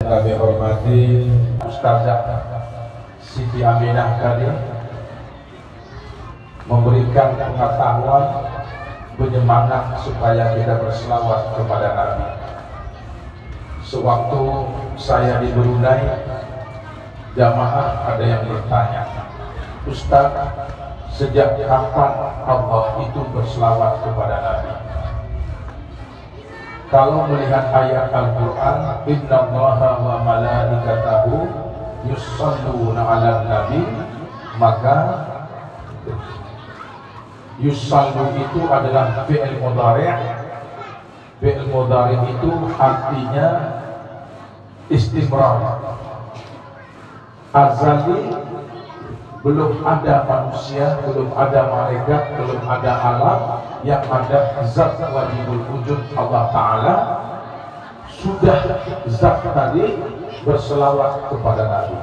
Kami hormati Ustazah Siti Aminah tadi memberikan pengetahuan, penyemangat supaya kita berselawat kepada Nabi. Sewaktu saya di Brunei, jamaah ada yang bertanya, Ustaz, sejak kapan Allah itu berselawat kepada Nabi? Kalau melihat ayat Al-Quran, innallaha wa malaikatahu yusalluna 'alan nabi, maka yusallu itu adalah fi'il mudhari'. Fi'il mudhari' itu artinya istimrar, azali. Belum ada manusia, belum ada malaikat, belum ada alam, yang ada zat wajibul wujud Allah Ta'ala. Sudah zat tadi berselawat kepada Nabi.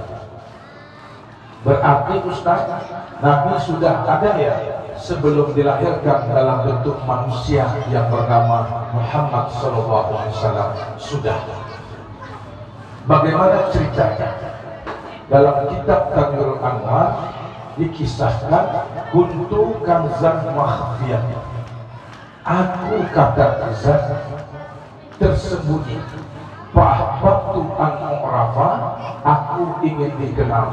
Berarti Ustaz, Nabi sudah ada ya sebelum dilahirkan dalam bentuk manusia yang bernama Muhammad SAW. Sudah. Bagaimana ceritanya? Dalam kitab Tanwirul Anwar dikisahkan, kuntu kanzan makhfiyah, aku kata zat tersembunyi, fa'ahbabtu an mu'rafa, aku ingin dikenal,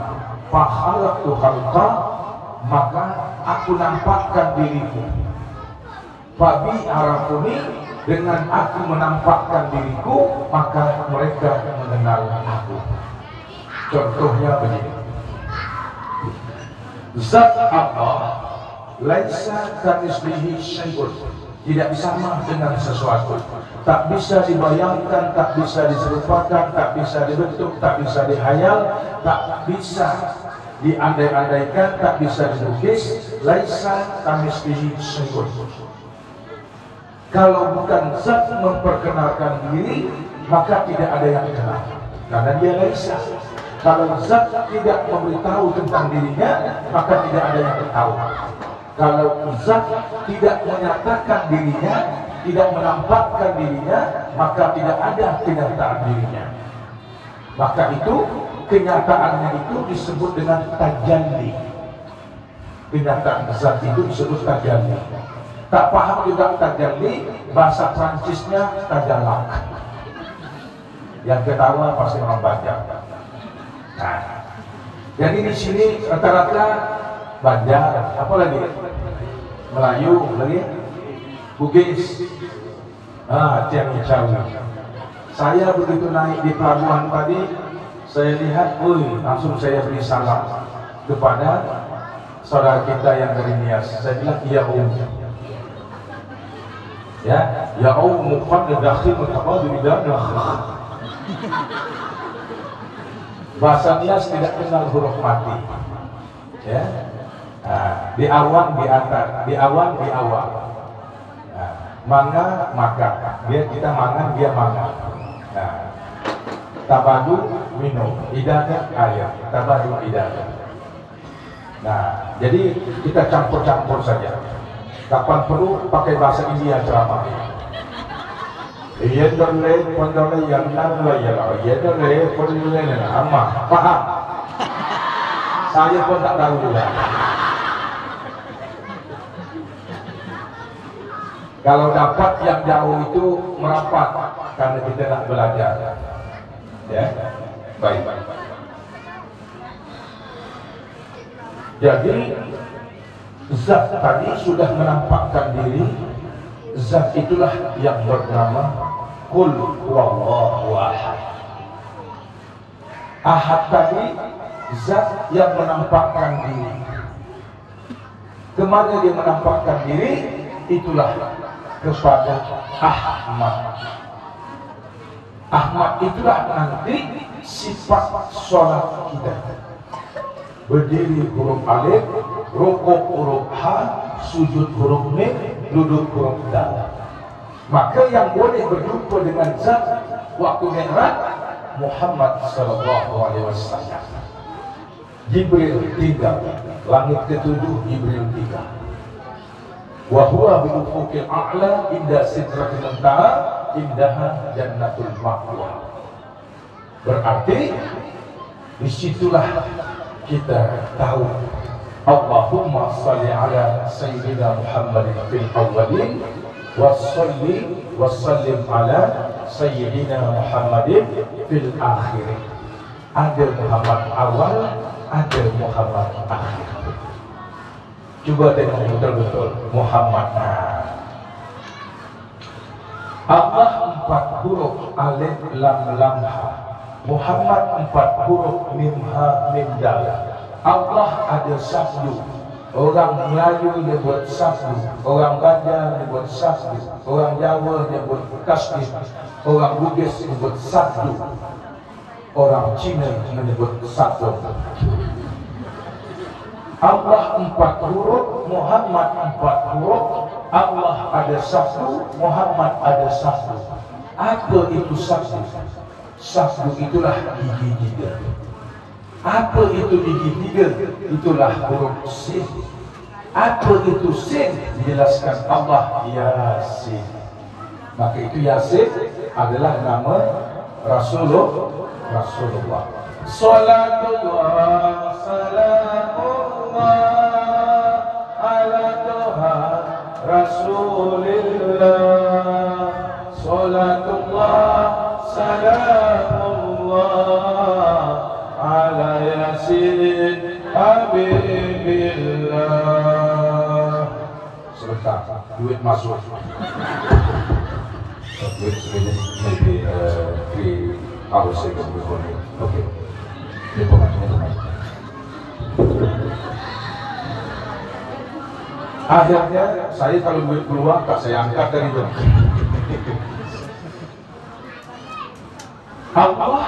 fakhalaqtu khalqa, maka aku nampakkan diriku, fabi arafuni, dengan aku menampakkan diriku maka mereka mengenal aku. Contohnya begini, zat Allah laisa kamitslihi syai'un, tidak sama dengan sesuatu, tak bisa dibayangkan, tak bisa diserupakan, tak bisa dibentuk, tak bisa dihayal, tak bisa diandai-andaikan, tak bisa dilukis. Laisa kamitslihi syai'un. Kalau bukan zat memperkenalkan diri, maka tidak ada yang kenal, karena dia laisa. Kalau zat tidak memberitahu tentang dirinya, maka tidak ada yang tahu. Kalau zat tidak menyatakan dirinya, tidak menampakkan dirinya, maka tidak ada kenyataan dirinya. Maka itu kenyataannya itu disebut dengan tajalli. Kenyataan zat itu disebut tajalli. Tak paham juga tajalli, bahasa Prancisnya tajallak. Yang ketawa pasti orang Banjar. Nah, jadi di sini rata-rata Banjar, apa lagi? Melayu lagi, Bugis, Ciang Hijau. Saya begitu naik di pelabuhan tadi, saya lihat, langsung saya beri salam kepada saudara kita yang dari Nias. Saya bilang, iya ya muqad dakhil mutaqadir dan bahasa Nias tidak kenal huruf mati, ya. Nah, di awan di atas, di awan di awal. Nah, mangga maka, kita mangan dia mangan. Nah, tabadu minum, idana air, tabadu idana. Nah, jadi kita campur-campur saja. Kapan perlu pakai bahasa India ceramah. Iya dole, pondole yang nangla ya lah. Iya dole, pondole yang ama. Paham? Saya pun tak tahu juga. Kalau dapat yang jauh itu merapat karena kita nak belajar. Ya, baik. Jadi zat tadi sudah menampakkan diri. Zat itulah yang bernama Qul huwallahu ahad. Ahad tadi zat yang menampakkan diri. Kemana dia menampakkan diri? Itulah kepada Ahmad. Ahmad itulah nanti sifat sholat kita. Berdiri huruf alif, rukuk huruf ha, sujud huruf mim, duduk huruf dal. Maka yang boleh berjumpa dengan zat waktu Mi'raj Muhammad sallallahu alaihi wasallam. Jibril 3, langit ke-7 Jibril 3. Wa huwa bil ufuqil a'la inda sidratil muntaha indaha jannatul ma'wa. Berarti disitulah kita tahu Allahumma salli ala Sayyidina Muhammadin fil awwalin wassalli wassallim ala Sayyidina Muhammadin fil akhirin. Ada Muhammad awal, ada Muhammad akhir. Coba tengok betul-betul Muhammad. Allah 4 huruf alif lam lam ha. Muhammad 4 huruf mim ha mim dal. Allah ada sabdu. Orang Melayu dia buat sabdu, orang Banjar dia buat sabdu, orang Jawa dia buat kasdif, orang Bugis dia buat sabdu, orang Cina menyebut sabdu. Allah 4 huruf, Muhammad 4 huruf. Allah ada sabdu, Muhammad ada sabdu. Apa itu sabdu? Sabdu itulah gigi 3. Apa itu gigi 3? Itulah huruf sin. Apa itu sin? Dijelaskan Allah Yasin. Maka itu Yasin adalah nama Rasulullah. Salatullah salamullah ala Tuha Rasulillah. Salatullah salamullah ala Yasin Habibillah. Sebentar, duit masuk. Duit sebenarnya maybe 3 hours ago before me. Okay. Ini pemain. Akhirnya saya kalau duit keluar tak saya angkat dari itu. Allah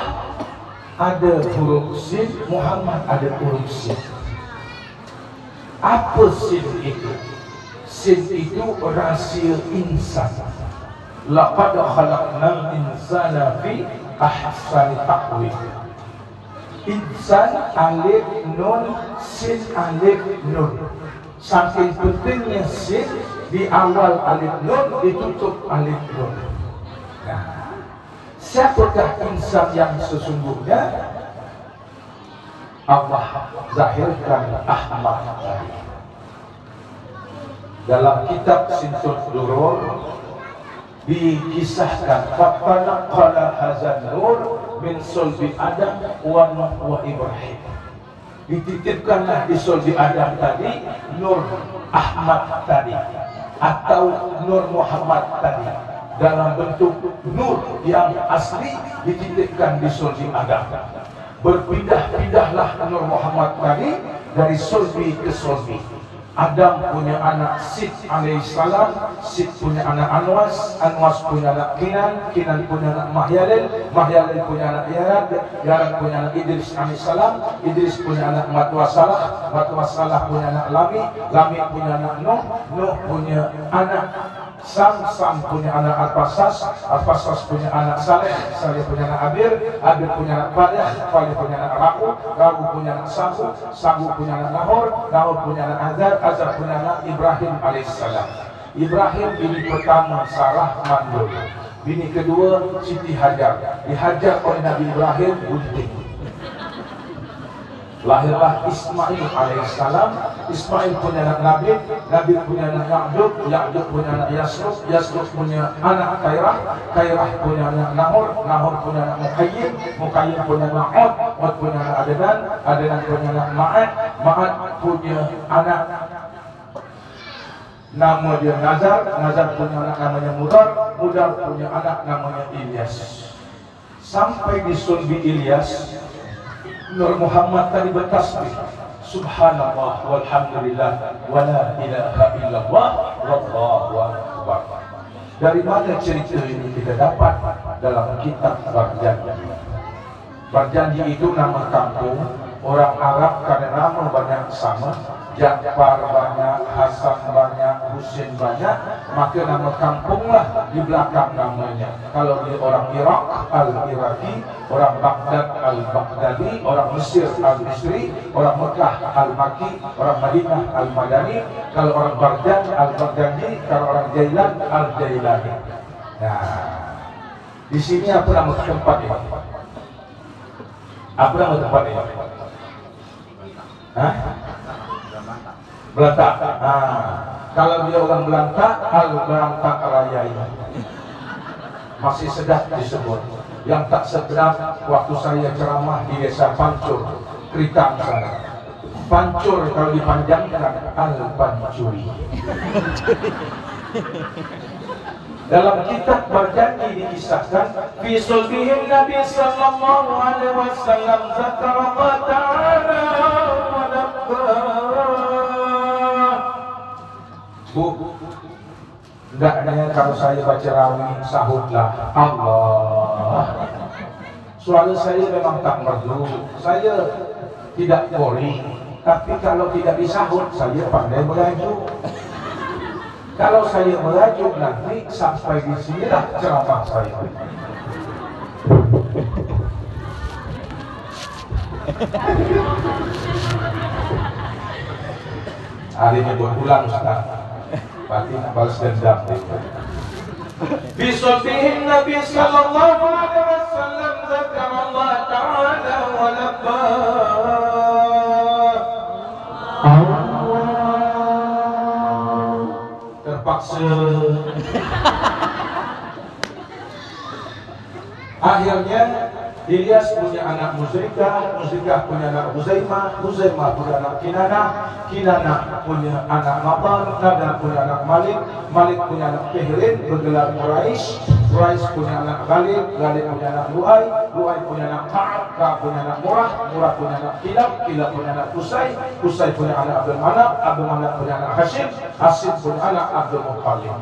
ada huruf sin, Muhammad ada huruf sin. Apa sin itu? Sin itu rahsia insan. Laqad khalaqnal insana fi ahsani taqwim. Insan alif nun, sin alif nun. Saking pentingnya sin, di awal alif nun, ditutup alif nun. Nah, siapakah insan yang sesungguhnya? Allah zahirkan Ahmad tadi. Dalam kitab Sintul Durur dikisahkan fatanaqala hazan nur min sulbi Adam wa Nuh wa Ibrahim. Dititipkanlah di sulbi Adam tadi Nur Ahmad tadi atau Nur Muhammad tadi dalam bentuk nur yang asli dititipkan di sulbi Adam. Berpindah-pindahlah Nur Muhammad tadi dari sulbi ke sulbi. Adam punya anak Sid alaihissalam, Sid punya anak Anwas, Anwas punya anak Kinan, Kinan punya anak Mahyalil, Mahyalil punya anak Yarad, Yarad punya anak Idris alaihissalam, Idris punya anak Matwasalah, Matwasalah punya anak Lami, Lami punya anak Nuh, Nuh punya anak Sam, Sam punya anak Arpasas, Arpasas punya anak Saleh, Saleh punya anak Abir, Abir punya anak Faleh, Faleh punya anak Raku, Raku punya anak Sabu, Sabu punya anak Nahor, Nahor punya anak Azar, Azar punya anak Ibrahim alaihissalam. Ibrahim bini pertama Sarah mandul, bini kedua Siti Hajar, dihajar oleh Nabi Ibrahim gunting. Lahirlah Ismail alaihissalam. Ismail punya anak Nabi, Nabi punya anak Ya'jub, Ya'jub punya anak Yasrub, Yasrub punya anak Kairah, Kairah punya anak Nahor, Nahor punya anak Muqayyim, Muqayyim punya anak Ud, Ud punya anak Adenan, Adenan punya anak Ma'ad, Ma'ad punya anak nama dia Nazar, Nazar punya anak namanya Mudar, Mudar punya anak namanya Ilyas. Sampai di sulbi Ilyas, Nur Muhammad tadi bertasbih Subhanallah walhamdulillah wa la ilaha illallah wallahu akbar. Dari mana cerita ini kita dapat? Dalam kitab Barjanji. Barjanji itu nama kampung orang Arab karena nama banyak sama, Ja'far banyak, Hasan banyak, Husain banyak, maka nama kampunglah di belakang namanya. Kalau dia orang Irak, Al-Iraqi, orang Baghdad, Al-Baghdadi, orang Mesir, Al-Misri, orang Mekah, Al-Maki, orang Madinah, Al-Madani, kalau orang Barjan, Al-Baghdadi, kalau orang Jailan, Al-Jailani. Nah, di sini apa nama tempat ini? Apa nama tempat ini? Hah? Belantak. Kalau dia orang Belantak, Belantak Raya ini masih sedap disebut. Yang tak sedap waktu saya ceramah di desa Pancur, Kritang sana. Pancur kalau dipanjangkan Al-Pancuri. Dalam kitab berjanji dikisahkan fi sulbihim Nabi sallallahu alaihi wasallam zakara ta'ala wa nabba. Bu, hendaknya kalau saya baca rawi sahutlah Allah. Suara saya memang tak merdu, saya tidak boring, tapi kalau tidak disahut saya pandai melaju. Kalau saya melaju nanti sampai di sinilah ceramah saya. Hari ini berpulang Ustaz. Berarti balas dendam. Bisabihim Nabi sallallahu alaihi wasallam zakarallah ta'ala wa labba. Terpaksa. Akhirnya Ilyas punya anak Muzrikah, Muzrikah punya anak Huzaimah, Huzaimah punya anak Kinanah, Kinanah punya anak Nadar, Nadar punya anak Malik, Malik punya anak Fihrin bergelar Quraisy, Quraisy punya anak Ghalib, Ghalib punya anak Lu'ay, Lu'ay punya anak Ka'ab, Ka'ab punya anak Murah, Murah punya anak Kilab, Kilab punya anak Qusay, Qusay punya anak Abdul Manaf, Abdul Manaf punya anak Hashim, Hashim punya anak Abdul Muttalib.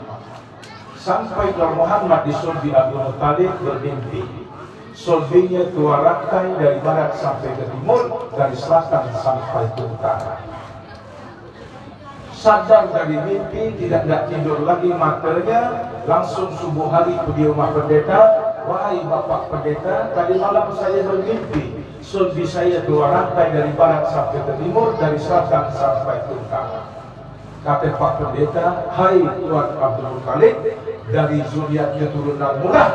Sampai Nur Muhammad disulbi Abdul Muttalib bermimpi. Sulbinya dua rantai dari barat sampai ke timur, dari selatan sampai ke utara. Sadar dari mimpi, tidak tidur lagi matanya, langsung subuh hari pergi rumah pendeta. Wahai Bapak Pendeta, tadi malam saya bermimpi, sulbi saya dua rantai dari barat sampai ke timur, dari selatan sampai ke utara. Kata Pak Pendeta, hai Tuan Abdul Muttalib, dari zuriat keturunan Murah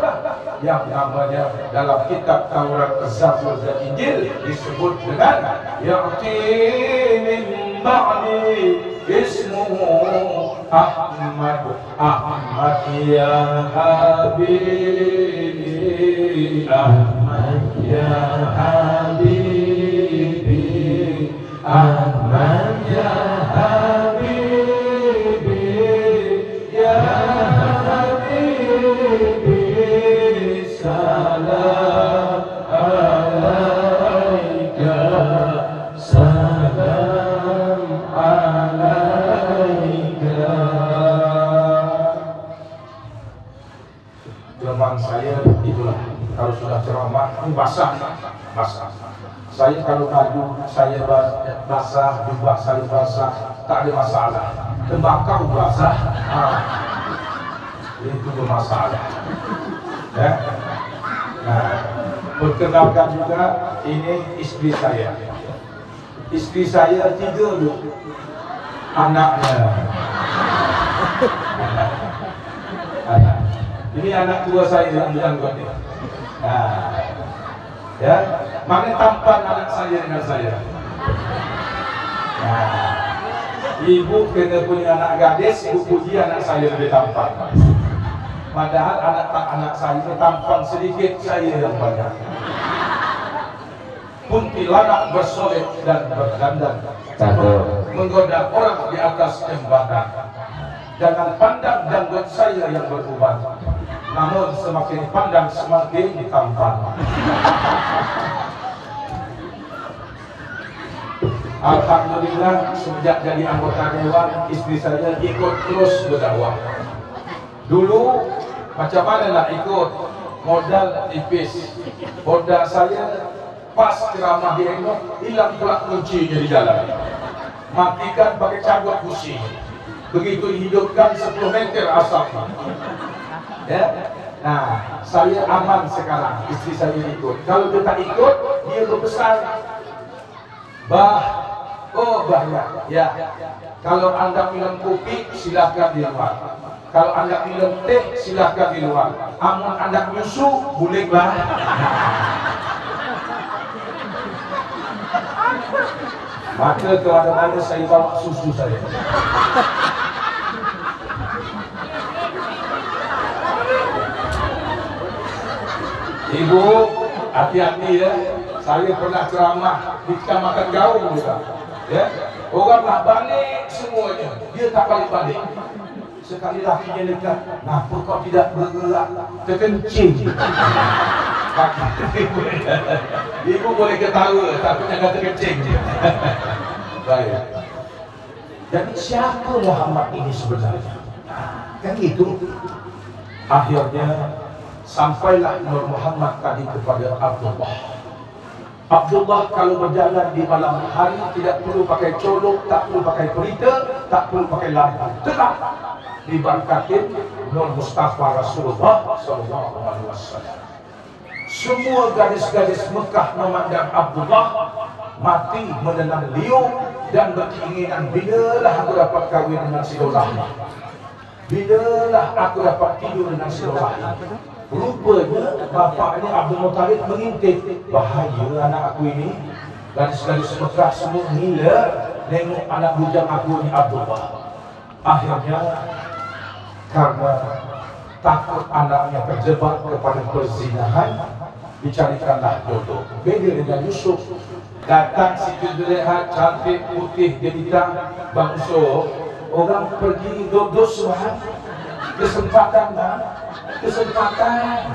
yang namanya dalam kitab Taurat, Zabur dan Injil disebut dengan Ya'ti min ba'di ismuhu Ahmad, Ahmad ya Habibi, Ahmad ya Habibi, Ahmad ya Habibi. Saya itulah kalau sudah ceramah basah. Saya kalau maju saya basah, jubah saya basah, tak ada masalah. Tembakau basah, itu bermasalah. Ya. Nah, perkenalkan juga ini istri saya. Istri saya 3 anaknya. Anak. Ini anak tua saya yang beranggot ini. Nah, ya, mana tampan anak saya dengan saya? Nah, ibu kena punya anak gadis, ibu puji anak saya lebih tampan. Padahal anak saya tampan sedikit, saya yang banyak. Kuntilanak bersolek dan berdandan, menggoda orang di atas jembatan. Jangan pandang janggut saya yang beruban, namun semakin pandang semakin tampan. Alhamdulillah sejak jadi anggota dewan istri saya ikut terus berdakwah. Dulu macam mana nak ikut, modal tipis. Modal saya pas ceramah di Enok hilang pula kuncinya di jalan. Matikan pakai cabut busi. Begitu dihidupkan 10 meter asap. Ya. Nah, saya aman sekarang, istri saya ikut. Kalau dia tak ikut, dia berpesan, bahaya. Ya. Kalau Anda minum kopi, silakan di luar. Kalau Anda minum teh, silakan di luar. Amun Anda nyusu, bolehlah. Maka ke mana-mana saya bawa susu saya. Ibu, hati-hati ya. Saya pernah ceramah di Kecamatan Gaung juga. Ya, orang nak balik semuanya, dia tak balik-balik. Sekali lakinya dekat, kenapa kau tidak bergerak? Terkencing. Ibu boleh ketawa, tapi jangan terkencing. Baik. Jadi siapa Muhammad ini sebenarnya? Kan itu. Akhirnya sampailah Nur Muhammad tadi kepada Abdullah. Abdullah kalau berjalan di malam hari tidak perlu pakai colok, tak perlu pakai pelita, tak perlu pakai lampu. Tetap diberkatin Nur Mustafa Rasulullah sallallahu alaihi wasallam. Semua gadis-gadis Mekah memandang Abdullah, mati menenang liu dan berkeinginan, bilalah aku dapat kahwin dengan si Dolah, bilalah aku dapat tidur dengan si Dolah. Rupanya bapaknya Abdul Muttalib mengintip, bahaya anak aku ini. Gadis-gadis Mekah semua gila nengok anak bujang aku ni Abdullah. Akhirnya karena takut anaknya terjebak kepada perzinahan, dicarikanlah jodoh. Beda dengan Yusuf. Datang Siti Zulaikha cantik putih jelita, bangsa orang pergi dos kesempatan dah. Kesempatan.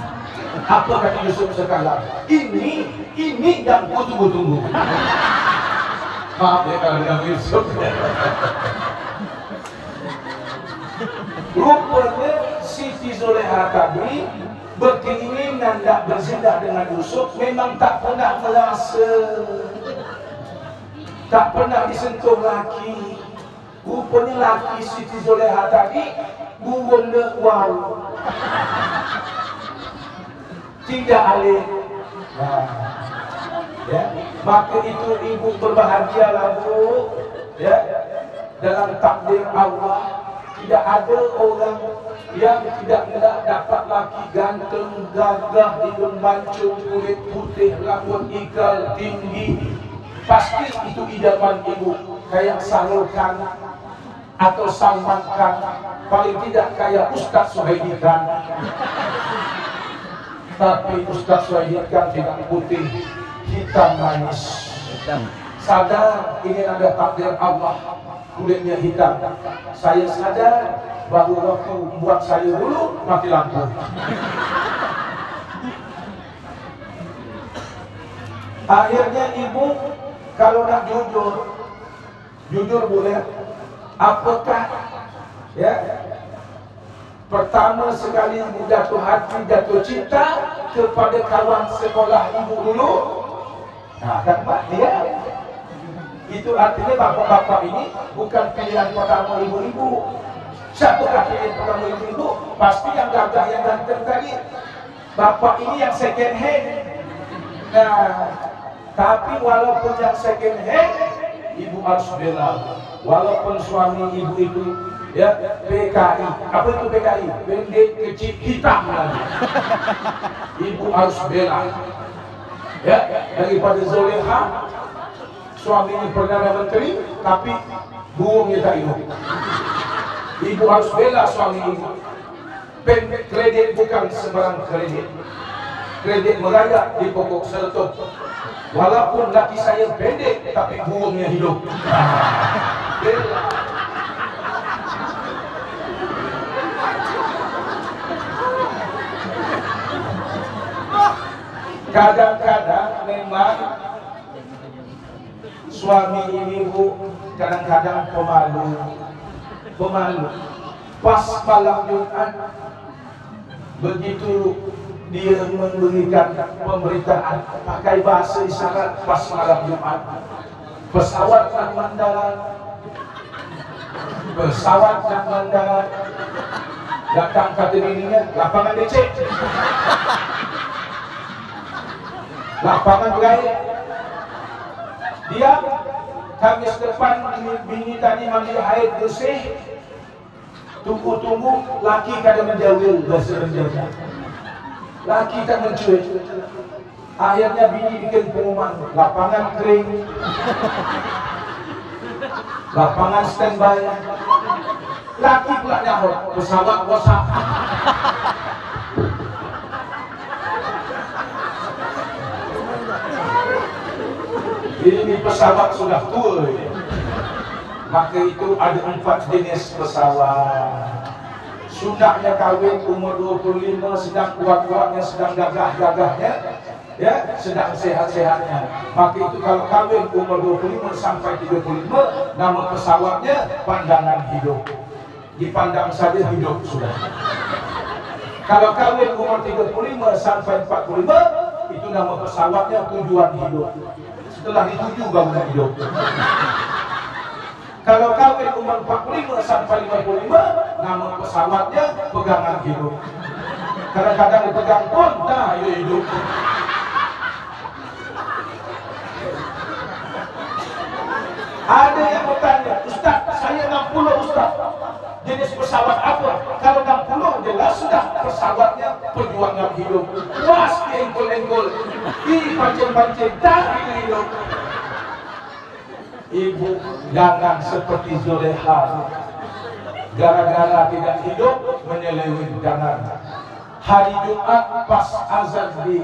Apa kata Yusuf sekarang? Ini yang ku tunggu-tunggu. Maaf ya kalau dengan Yusuf. Rupanya Siti Zulaikha tadi berkeinginan tak berzina dengan Yusuf, memang tak pernah merasa, tak pernah disentuh laki. Rupanya laki Siti Zulaikha tadi burung wow, tidak alih. Ya, maka itu ibu berbahagialah bu. Ya, dalam takdir Allah tidak ada orang yang tidak dapat laki ganteng, gagah, hidung mancung, kulit putih, rambut ikal tinggi. Pasti itu idaman ibu. Kayak Shahrukh Khan atau Salman Khan, paling tidak kayak Ustaz Suhaidi Khan. Tapi Ustaz Suhaidi Khan tidak putih, hitam manis. Sadar ini ada takdir Allah, kulitnya hitam. Saya sadar baru waktu buat saya dulu mati lampu. Akhirnya ibu kalau nak jujur boleh. Apakah ya pertama sekali ibu jatuh hati, jatuh cinta kepada kawan sekolah ibu dulu? Nah, kan Pak, dia itu artinya bapak-bapak ini bukan pilihan pertama ibu-ibu. Siapakah pilihan pertama ibu-ibu? Pasti yang gagah, yang ganteng tadi. Bapak ini yang second hand. Nah, tapi walaupun yang second hand, ibu harus bela. Walaupun suami ibu itu ya PKI, apa itu PKI? Pendek, kecil, hitam lagi. Ibu harus bela. Ya, daripada Zulaikha, suaminya Perdana Menteri, tapi burungnya tak hidup. Ibu harus bela suami ibu. Kredit bukan sembarang kredit. Kredit merayak di pokok seletup. Walaupun laki saya pendek, tapi burungnya hidup. Bela. Kadang-kadang memang suami ini bu, kadang-kadang pemalu. Pas malam Jumat, begitu dia memberikan pemberitaan pakai bahasa isyarat pas malam Jumat, pesawat nak mendarat, datang kata bininya, lapangan DC, lapangan beraya. Dia Kamis depan bini tadi mandi air bersih, tunggu laki kada menjawil bahasa menjawil, laki tak mencuit. Akhirnya bini bikin pengumuman, lapangan kering, lapangan standby. Laki pula nyahut, pesawat bosak. Ini pesawat sudah tua ini. Maka itu ada 4 jenis pesawat. Sundaknya kawin umur 25, sedang kuat-kuatnya, sedang gagah-gagahnya, ya, sedang sehat-sehatnya. Maka itu kalau kawin umur 25 sampai 35, nama pesawatnya pandangan hidup. Dipandang saja hidup sudah. Kalau kawin umur 35 sampai 45, itu nama pesawatnya tujuan hidup. Setelah dituju bangunan hidup. Kalau kawin umur 45 sampai 55, nama pesawatnya pegangan hidup. Kadang-kadang dipegang pun, dah hidup. Ada yang bertanya, Ustaz, saya 60 Ustaz, jenis pesawat apa? Kalau 60 jelas sudah pesawatnya perjuangan hidup. Was engkol-engkol, pancing-pancing, dah hidup. Ibu jangan seperti Zulekha, gara-gara tidak hidup menyeleweng jangan. Hari Jumat pas azan di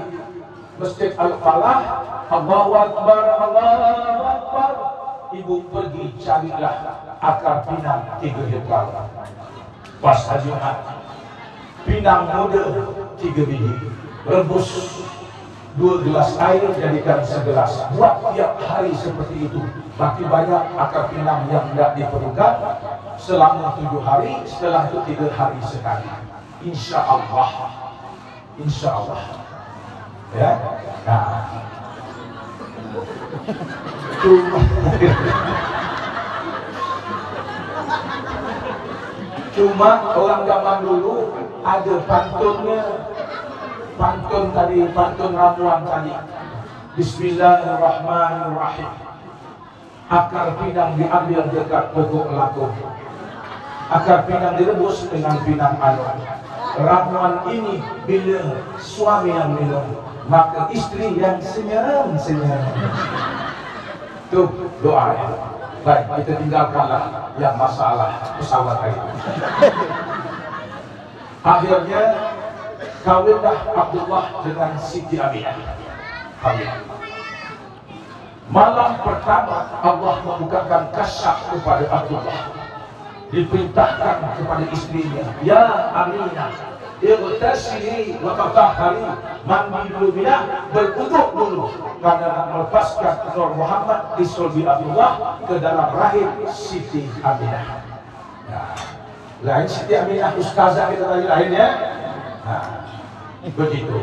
Masjid Al-Falah, Allahu Akbar, Allahu Akbar, ibu pergi carilah akar pinang 3 hektar. Pas hari Jumat, pinang muda 3 biji, rebus 2 gelas air, jadikan segelas. Buat tiap hari seperti itu. Makin banyak akar pinang yang tidak diperlukan selama 7 hari, setelah itu 3 hari sekali. Insya Allah. Insya Allah. Ya. Nah. Cuma orang zaman dulu ada pantunnya. Pantun tadi, pantun ramuan tadi. Bismillahirrahmanirrahim. Akar pinang diambil dekat pokok laku. Akar pinang direbus dengan pinang anu. Ramuan ini bila suami yang minum, maka istri yang senyum-senyum. Tuh doa ya. Baik, kita tinggalkanlah yang masalah pesawat itu. Akhirnya kawinlah Abdullah dengan Siti Aminah. Kawin. Malam pertama Allah membukakan kasyaf kepada Abdullah. Diperintahkan kepada istrinya, ya Aminah, irtasili wa tatahhari, mandi dulu minah, berwuduk dulu, karena nak melepaskan Nur Muhammad di sulbi Abdullah ke dalam rahim Siti Aminah. Nah, lain Siti Aminah ustazah kita tadi lain ya. Nah, begitu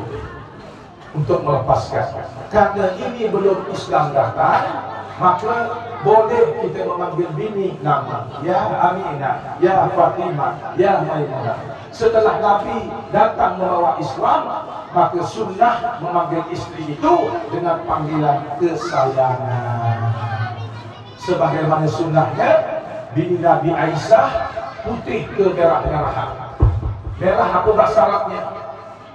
untuk melepaskan. Karena ini belum Islam datang, maka boleh kita memanggil bini nama, ya Aminah, ya Fatimah, ya Maimunah. Setelah Nabi datang membawa Islam, maka sunnah memanggil istri itu dengan panggilan kesayangan. Sebagaimana sunnahnya bini Nabi Aisyah putih kemerah-merahan. Merah apa bahasa Arabnya?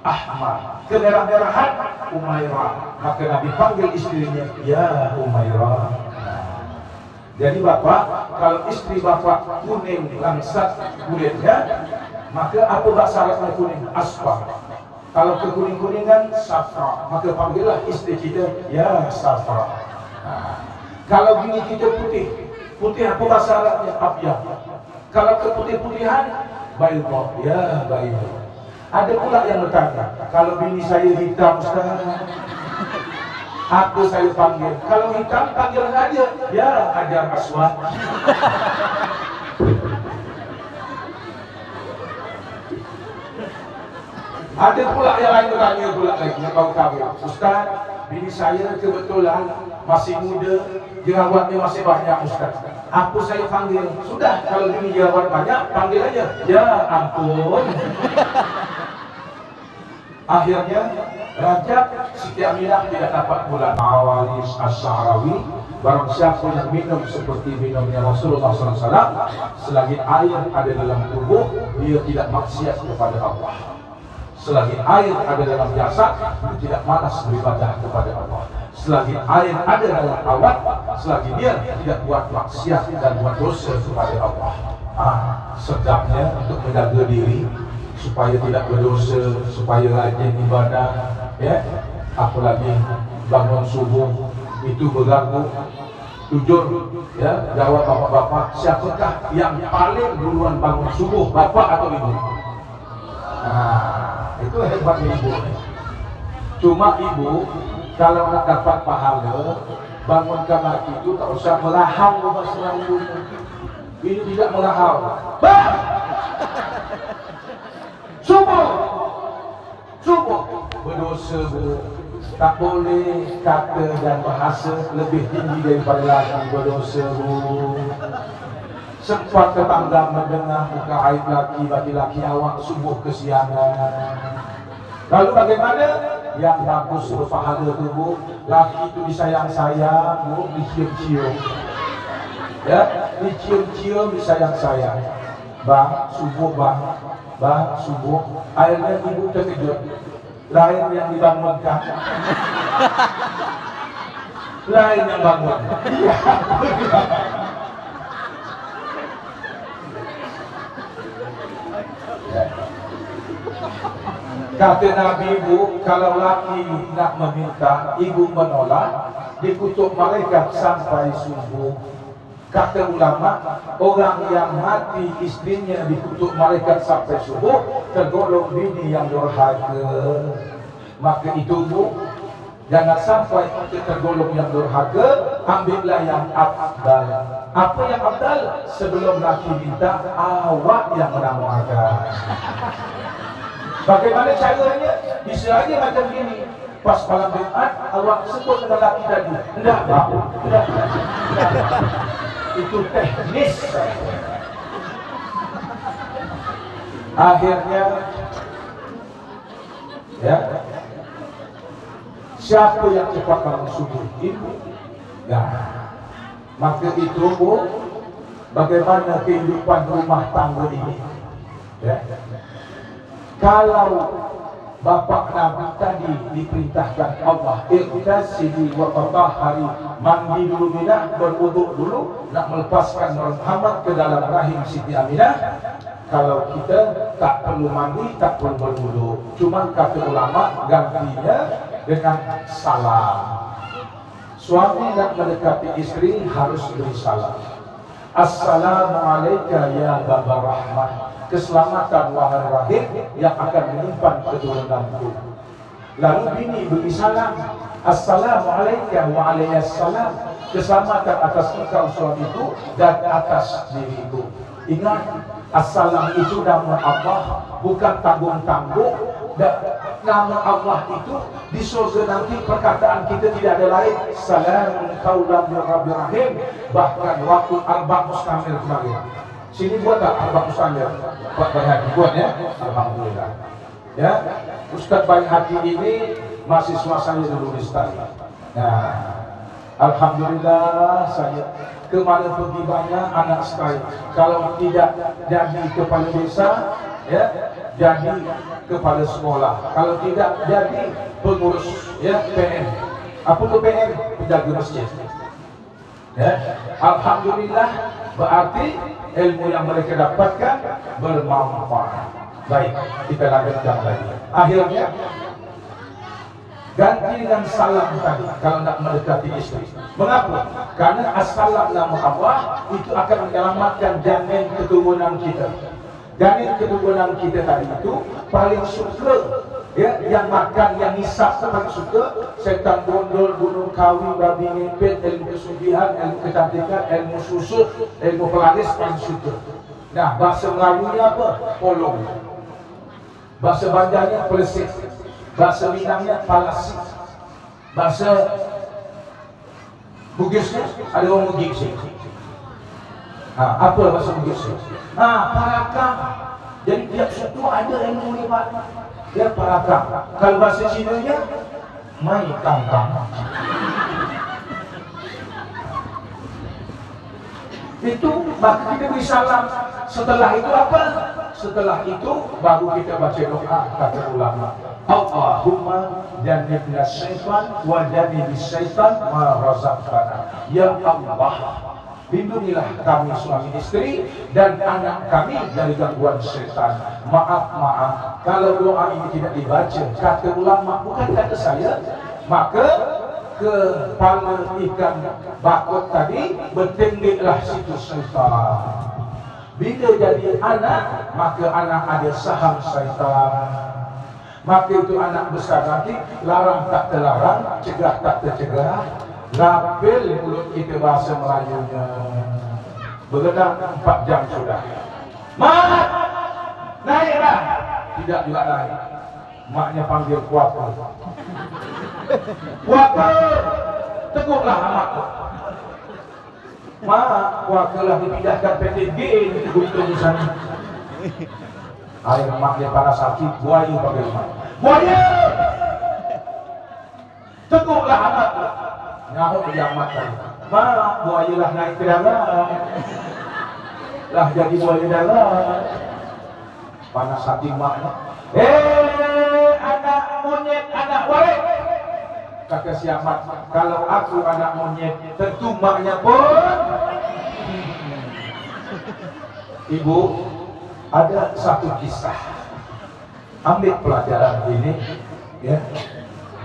Ahmad. Kemerah-merahan Umairah. Maka Nabi panggil istrinya, ya Umairah. Jadi bapak, kalau istri bapak kuning langsat kulitnya, maka apa bahasa Arabnya kuning? Asfar. Kalau kekuning-kuningan safra, maka panggillah istri kita, ya safra. Kalau bini kita putih, putih apa bahasa Arabnya? Abyad. Kalau keputih-putihan, bayda, ya bayda. Ada pula yang bertanya, kalau bini saya hitam Ustaz, aku saya panggil. Kalau hitam panggil saja, ya Hajar Aswad. Ada pula yang lain bertanya pula lagi, yang kau tahu, Ustaz, bini saya kebetulan masih muda, jerawatnya masih banyak Ustaz. Aku saya panggil, sudah kalau bini jerawat banyak, panggil aja, ya ampun. Akhirnya Rajab Siti Aminah tidak dapat bulan. Awalis Asy'arawi, barang siapa yang minum seperti minumnya Rasulullah SAW, selagi air ada dalam tubuh, dia tidak maksiat kepada Allah. Selagi air ada dalam jasad, dia tidak malas beribadah kepada Allah. selagi air ada dalam awan, selagi dia tidak buat maksiat dan buat dosa kepada Allah. Sedapnya untuk menjaga diri supaya tidak berdosa, supaya rajin ibadah, ya. Apalagi bangun subuh itu berganggu. Jujur, ya, jawab bapak-bapak, siapakah yang paling duluan bangun subuh, bapak atau ibu? Itu hebatnya ibu. Cuma ibu kalau nak dapat pahala, bangunkan laki itu tak usah melahau masalah ibu. Ini tidak melahau. Subuh, subuh berdosa bu. Tak boleh kata dan bahasa lebih tinggi daripada laki berdosa bu. Sempat tetangga mendengar muka aib laki awak subuh kesiangan. Lalu bagaimana? Yang bagus berpahala tu bu, laki itu disayang-sayang bu, dicium-cium, ya, dicium-cium, disayang-sayang. Bang, subuh bang, subuh. Akhirnya ibu terkejut. Lain yang dibangunkan, lain yang bangun. Kata Nabi, ibu, kalau laki nak meminta, ibu menolak, dikutuk malaikat sampai subuh. Kata ulama, orang yang mati istrinya dikutuk malaikat sampai subuh, tergolong bini yang durhaka. Maka itu bu, jangan sampai kita tergolong yang durhaka. Ambillah yang afdal. Apa yang afdal? Sebelum laki minta, awak yang menawarkan. Bagaimana caranya? Bisa aja macam gini. Pas malam Jumat, awak sebut dengan laki tadi. Tidak, tidak. Itu teknis. Akhirnya, ya, siapa yang cepat bangun subuh? Ibu. Nah, maka itu bu, bagaimana kehidupan rumah tangga ini? Ya. Kalau bapak Nabi tadi diperintahkan Allah, iqtasidi wa tatahhari, mandi dulu minah, berwuduk dulu, nak melepaskan Muhammad ke dalam rahim Siti Aminah. Kalau kita tak perlu mandi, tak perlu berwuduk, cuma kata ulama gantinya dengan salam. Suami nak mendekati istri harus beri salam. Assalamualaikum ya Baba Rahmat. Keselamatan wahai rahim yang akan menyimpan keturunanku. Lalu bini beri salam. Assalamualaikum wa alaihassalam. Keselamatan atas engkau suamiku dan atas diriku. Ingat, assalam itu nama Allah, bukan tanggung-tanggung. Dan nama Allah itu di surga nanti perkataan kita tidak ada lain. Salam qaulan min rabbir rahim. Bahkan waktu Arba' Mustamir kemarin, sini buat tak Arba' Mustamir? Buat Bayhaqi, buat ya? Alhamdulillah. Ya, Ustaz Bayhaqi ini mahasiswa saya dulu di Stari. Nah, alhamdulillah saya kemana pergi banyak anak Stari. Kalau tidak jadi kepala desa, ya, jadi kepala sekolah. Kalau tidak jadi pengurus, ya, PM. Apa tu PM? Penjaga masjid. Ya, alhamdulillah, berarti ilmu yang mereka dapatkan bermanfaat. Baik, kita lanjutkan lagi. Akhirnya ganti dengan salam tadi kalau nak mendekati istri. Mengapa? Karena assalam nama Allah itu akan menyelamatkan janin keturunan kita. Janin keturunan kita tadi itu paling suka, ya, yang makan, yang hisap paling suka. Setan bondol, gunung kawi, babi ngepet, ilmu kesugihan, ilmu kecantikan, ilmu susuk, ilmu pelaris paling suka. Nah, bahasa Melayunya apa? Polong. Bahasa Banjarnya pelesik. Bahasa Minangnya palasi. Bahasa Bugisnya ada orang Bugis. Apa bahasa Bugis? Parakang. Jadi tiap suku ada ilmu lewat. Dia parakang. Kalau bahasa Cina-nya mai kangkang. Itu maka kita beri salam. Setelah itu apa? setelah itu baru kita baca doa kata ulama. Allahumma jannibna syaitan wa jannibis syaitan ma razaqtana. Ya Allah, lindungilah kami suami istri dan anak kami dari gangguan setan. Maaf kalau doa ini tidak dibaca kata ulama, bukan kata saya, maka kepala ikan bakut tadi bertindiklah situ syaitan. Bila jadi anak, maka anak ada saham syaitan. Maka itu anak besar nanti larang tak terlarang, cegah tak tercegah. Lapil mulut kita bahasa Melayunya. Begadang 4 jam sudah. Mak, naiklah. Tidak juga naik. Maknya panggil kuapa. Kuapa, teguklah amat. Mak, kuapa lah dipindahkan PTG ini untuk di sana. Air mak dia panas sakit, buaya panggil mak. Buaya! Teguklah amat. Nyahuk dia amat tadi. Mak, buaya lah naik ke dalam. Lah jadi buaya dalam. Panas hati maknya. Anak monyet, anak warik. Kata si Ahmad, kalau aku anak monyet, tentu maknya pun. Ibu, ada satu kisah. Ambil pelajaran ini, ya.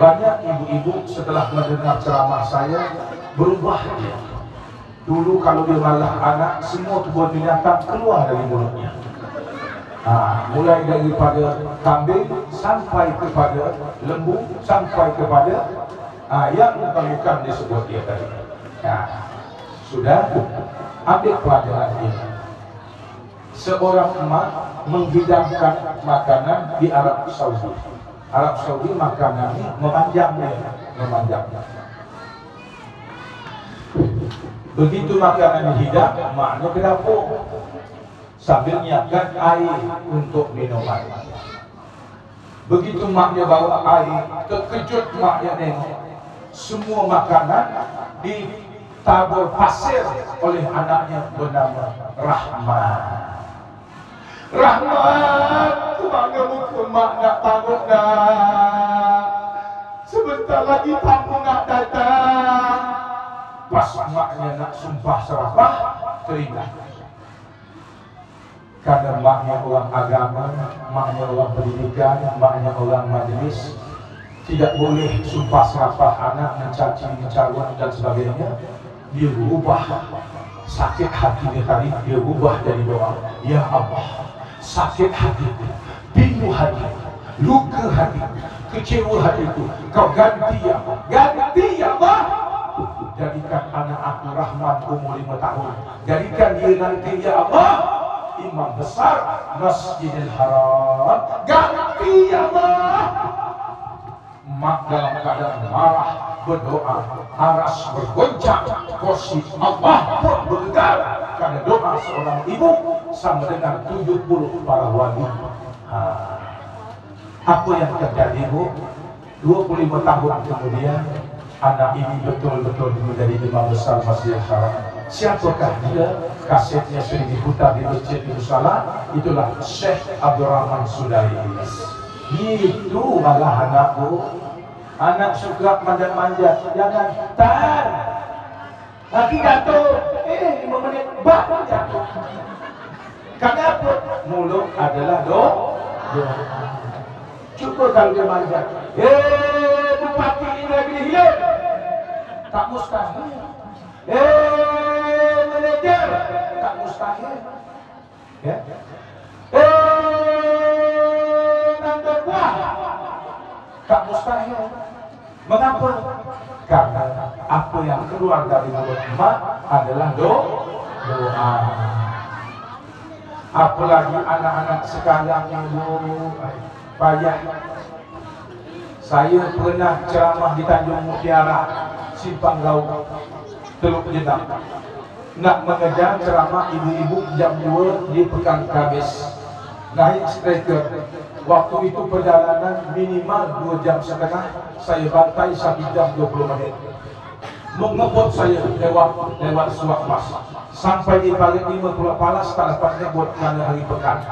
Banyak ibu-ibu setelah mendengar ceramah saya berubah dia. Dulu kalau dia malah anak, semua kebun binatang keluar dari mulutnya. Mulai daripada kambing sampai kepada lembu sampai kepada yang bukan disebut dia tadi. Sudah ambil pelajaran ini. Seorang emak menghidangkan makanan di Arab Saudi. Arab Saudi makanannya memanjangnya. Begitu makanan dihidang, maknya ke dapur sambil nyiapkan air untuk minuman. Begitu maknya bawa air, terkejut maknya nengok semua makanan ditabur pasir oleh anaknya bernama Rahman. Rahman, kemana muka mak nak taruh nak? Sebentar lagi tamu nak datang. Pas maknya nak sumpah serapah, teringat. Karena maknya orang agama, maknya orang pendidikan, maknya orang majlis, tidak boleh sumpah serapah anak, mencaci, mencarut dan sebagainya. Dia berubah sakit hati dia tadi, dia ubah dari doa. Ya Allah, sakit hatiku, pilu hatiku, luka hatiku, kecewa hatiku, kau ganti ya Allah, ganti ya Allah. Jadikan anak aku Rahman umur 5 tahun, jadikan dia nanti ya Allah imam besar Masjidil Haram, ganti ya Allah. Mak dalam keadaan marah berdoa, aras bergoncang, kursi Allah pun bergetar karena doa seorang ibu sama dengan 70 para wali. Apa yang terjadi, Bu? 25 tahun kemudian anak ini betul-betul menjadi imam besar Masjidil Haram. Siapakah dia? Kasetnya sering diputar di masjid di Musala. Itulah Syekh Abdurrahman Sudais. Itu malah anakku. Anak suka manjat-manjat, jangan tar. Nanti jatuh. 5 menit baru jatuh. Kenapa? Mulut adalah doa. Cuba kalau dia manjat. Bupati ini lagi hilang. Tak mustahil. Manajer, tak mustahil. Ya. Nanti buah, tak mustahil. Mengapa? Karena apa yang keluar dari mulut emak adalah doa. Apalagi anak-anak sekarang yang payah. Saya pernah ceramah di Tanjung Mutiara, Simpang Laut, Teluk Jenang. Nak mengejar ceramah ibu-ibu jam 2 di Pekan Kamis. Naik striker. Waktu itu perjalanan minimal 2 jam setengah. Saya bantai 1 jam 20 menit. Mengebut saya lewat Suak Mas. Sampai di Paling 5 Pulau Palas tak dapat ngebut kerana hari pekan.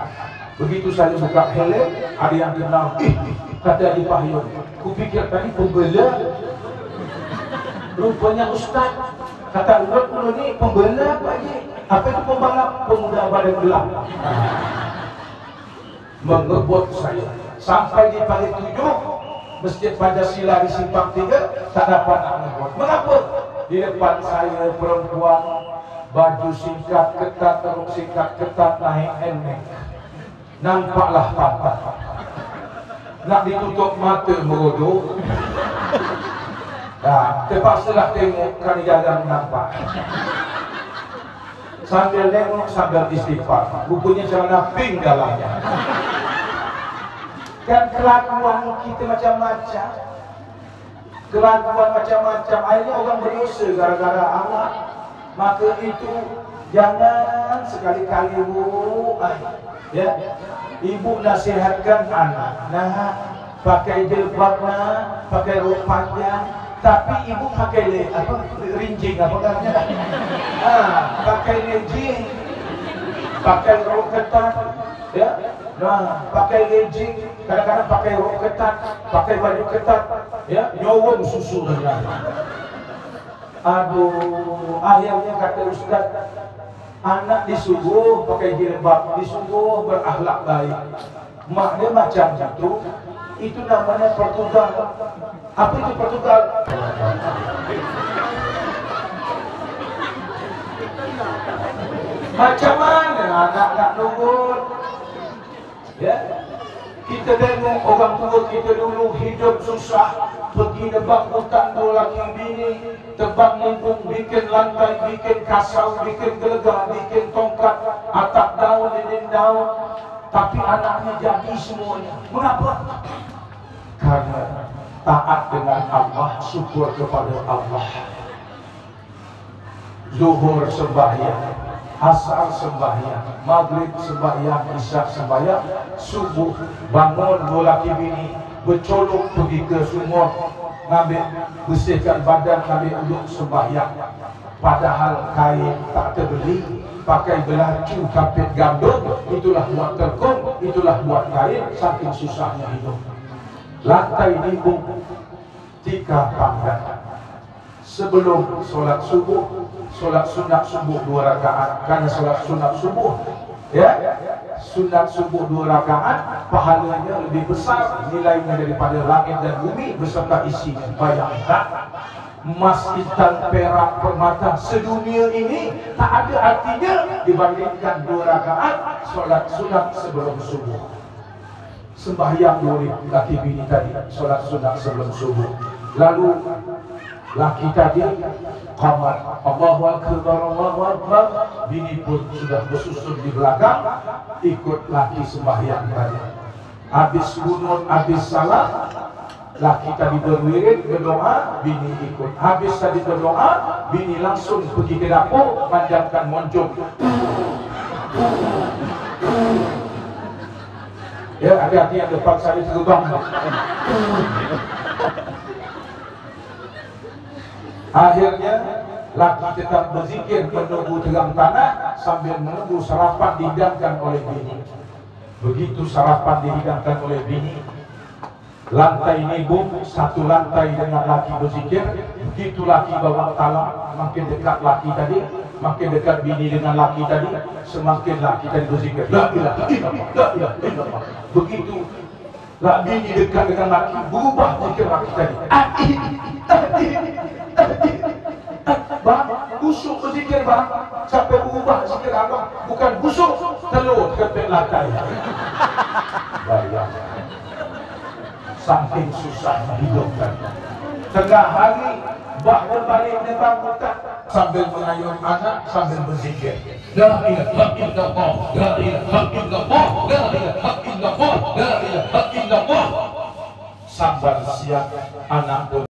Begitu saya buka helm, ada yang kenal. Kata di Pahyong, kupikir tadi pembela, rupanya ustaz. Kata lu ni pembela Pak Haji. Apa itu pembalap? Pemuda badan gelap. Mengebut saya sampai di pagi 7 Masjid Pancasila di Simpang 3, tak dapat nak ngebut. Mengapa? Di depan saya perempuan baju singkat ketat, teruk singkat ketat, naik helmet. Nampaklah pantat. Nak ditutup mata merodok. Nah, terpaksalah tengok kerana jarang nampak. Sambil tengok, sambil istighfar. Rupanya celana pink dalamnya. Kan kelakuan kita macam-macam. Kelakuan macam-macam. Akhirnya orang berdosa gara-gara anak. Maka itu jangan sekali-kali ya, ibu nasihatkan anak, nah pakai jilbab, nah pakai rok panjang, tapi ibu pakai rinjing apa namanya? Pakai rinjing, pakai rok ketat, ya. Nah, pakai rinjing, kadang-kadang pakai rok ketat, pakai baju ketat, ya, nyowong susu dan aduh, akhirnya kata ustaz, anak disuruh pakai jilbab, disuruh berakhlak baik. Mak dia macam itu namanya Portugal. Apa itu Portugal? Macam mana anak nak nurut? Ya, kita tengok orang tua kita dulu hidup susah, pergi nebak hutan dua laki bini, tebang limbung, bikin lantai, bikin kasau, bikin gelegah, bikin tongkat, atap daun, dinding daun, tapi anaknya jadi semuanya. Mengapa? Karena taat dengan Allah, syukur kepada Allah. Zuhur sembahyang, asar sembahyang, maghrib sembahyang, isya sembahyang, subuh bangun dua laki bini, bercolok pergi ke sumur, ngambil bersihkan badan, ngambil uduk sembahyang. Padahal kain tak terbeli, pakai belacu kapit gandum, itulah buat terkung, itulah buat kain, saking susahnya hidup. Lantai limbung, 3 pangkat. Sebelum solat subuh, solat sunat subuh 2 rakaat. Karena solat sunat subuh, ya, sunat subuh 2 rakaat, pahalanya lebih besar nilainya daripada langit dan bumi beserta isinya. Bayangkan, emas, intan, perak, permata sedunia ini tak ada artinya dibandingkan 2 rakaat solat sunat sebelum subuh. Sembahyang oleh laki bini tadi, solat sunat sebelum subuh. Lalu laki tadi qamat, Allahu akbar, Allahu akbar, bini pun sudah bersusun di belakang ikut laki sembahyang tadi. Habis kunut, habis salat, laki tadi berwirid, berdoa, bini ikut. Habis tadi berdoa, bini langsung pergi ke dapur, panjangkan moncong. Ya, hati-hati yang depan saya terbang. Akhirnya laki tetap berzikir menunggu terang tanah sambil menunggu sarapan dihidangkan oleh bini. Begitu sarapan dihidangkan oleh bini, lantai nimbung, 1 lantai dengan laki berzikir. Begitu laki bawa talam, makin dekat laki tadi, makin dekat bini dengan laki tadi, semakin laki tadi berzikir, la ilaha illallah, la ilaha illallah. Begitu bini dekat dengan laki, berubah zikir laki tadi. Bang, busuk berzikir bang, sampai berubah zikir abang, bukan busuk, telur kepek lantai. Bayang, saking susah hidup kan. Tengah hari, bah berbalik depan hutan sambil mengayun anak, sambil berzikir. La ilaha illallah, la ilaha illallah, la ilaha illallah, la ilaha illallah. Sambil siap anak pun